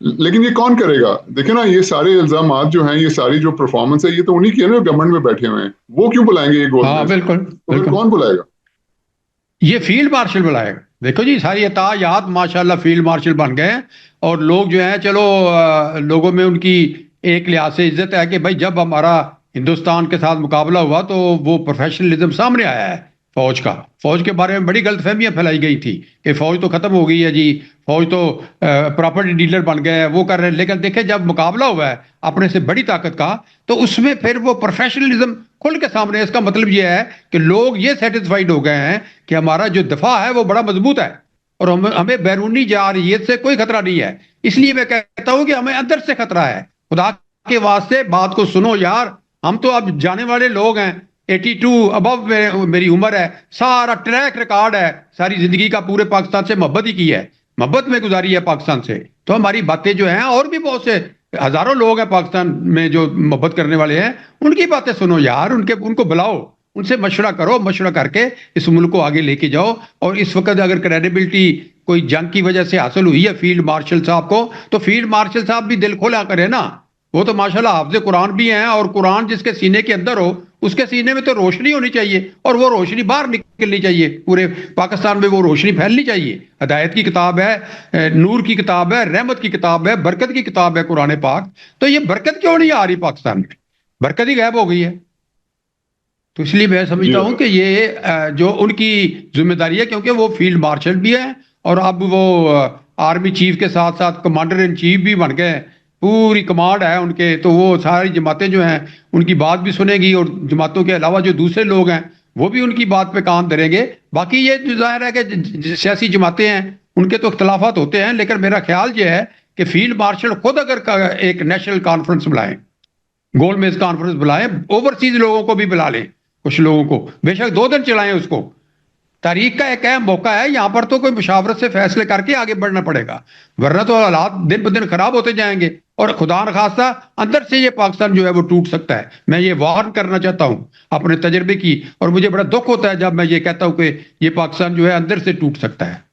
लेकिन ये कौन करेगा? देखिए ना, ये सारे इल्जामात जो हैं, ये सारी जो परफॉर्मेंस है, ये तो उन्हीं की है ना, गवर्नमेंट में बैठे हुए हैं। वो क्यों बुलाएंगे ये हाँ गोलमेज? बिल्कुल। तो फिर बिल्कुल, कौन बुलाएगा? ये फील्ड मार्शल बुलाएगा। देखो जी, सारी अतायात माशाल्लाह फील्ड मार्शल बन गए हैं। और लोग जो हैं, चलो लोगों में उनकी एक लिहाज से इज्जत है कि भाई जब हमारा हिंदुस्तान के साथ मुकाबला हुआ तो वो प्रोफेशनलिज्म सामने आया है फौज का। फौज के बारे में बड़ी गलतफहमियां फैलाई गई थी कि फौज तो खत्म हो गई है जी, फौज तो प्रॉपर्टी डीलर बन गए हैं, वो कर रहे हैं। लेकिन देखे, जब मुकाबला हुआ है अपने से बड़ी ताकत का, तो उसमें फिर वो प्रोफेशनलिज्म खुल के सामने है। इसका मतलब ये है कि लोग ये सेटिस्फाइड हो गए हैं कि हमारा जो दफा है वो बड़ा मजबूत है, और हमें बैरूनी जारहियत से कोई खतरा नहीं है। इसलिए मैं कहता हूं कि हमें अंदर से खतरा है। खुदा के वास्ते बात को सुनो यार। हम तो अब जाने वाले लोग हैं, 82 अबव मेरी उम्र है, सारा ट्रैक रिकॉर्ड है, सारी जिंदगी का पूरे पाकिस्तान से मोहब्बत ही की है, मोहब्बत में गुजारी है पाकिस्तान से। तो हमारी बातें जो हैं, और भी बहुत से हजारों लोग हैं पाकिस्तान में जो मोहब्बत करने वाले हैं, उनकी बातें सुनो यार, उनके उनको बुलाओ, उनसे मशवरा करो, मशवरा करके इस मुल्क को आगे लेके जाओ। और इस वक्त अगर क्रेडिबिलिटी कोई जंग की वजह से हासिल हुई है फील्ड मार्शल साहब को, तो फील्ड मार्शल साहब भी दिल खोला करे ना। वो तो माशाल्लाह हाफिज कुरान भी हैं, और कुरान जिसके सीने के अंदर हो, उसके सीने में तो रोशनी होनी चाहिए, और वो रोशनी बाहर निकलनी चाहिए, पूरे पाकिस्तान में वो रोशनी फैलनी चाहिए। हदायत की किताब है, नूर की किताब है, रहमत की किताब है, बरकत की किताब है कुरान पाक। तो ये बरकत क्यों नहीं आ रही पाकिस्तान में? बरकत ही गायब हो गई है। तो इसलिए मैं जी समझता हूं कि ये जो उनकी जिम्मेदारी है, क्योंकि वो फील्ड मार्शल भी है, और अब वो आर्मी चीफ के साथ साथ कमांडर इन चीफ भी बन गए। पूरी कमांड है उनके, तो वो सारी जमातें जो हैं उनकी बात भी सुनेगी, और जमातों के अलावा जो दूसरे लोग हैं वो भी उनकी बात पे कान धरेंगे। बाकी ये जो जाहिर है कि सियासी जमातें हैं, उनके तो इख्तलाफात होते हैं, लेकिन मेरा ख्याल ये है कि फील्ड मार्शल खुद अगर एक नेशनल कॉन्फ्रेंस बुलाएं, गोलमेज कॉन्फ्रेंस बुलाएं, ओवरसीज लोगों को भी बुला लें, कुछ लोगों को बेशक 2 दिन चलाएं उसको। तारीख का एक अहम मौका है, यहां पर तो कोई मुशावरत से फैसले करके आगे बढ़ना पड़ेगा, वरना तो हालात दिन ब दिन खराब होते जाएंगे, और खुदा न खास्ता अंदर से ये पाकिस्तान जो है वो टूट सकता है। मैं ये वार्न करना चाहता हूं अपने तजर्बे की, और मुझे बड़ा दुख होता है जब मैं ये कहता हूं कि ये पाकिस्तान जो है अंदर से टूट सकता है।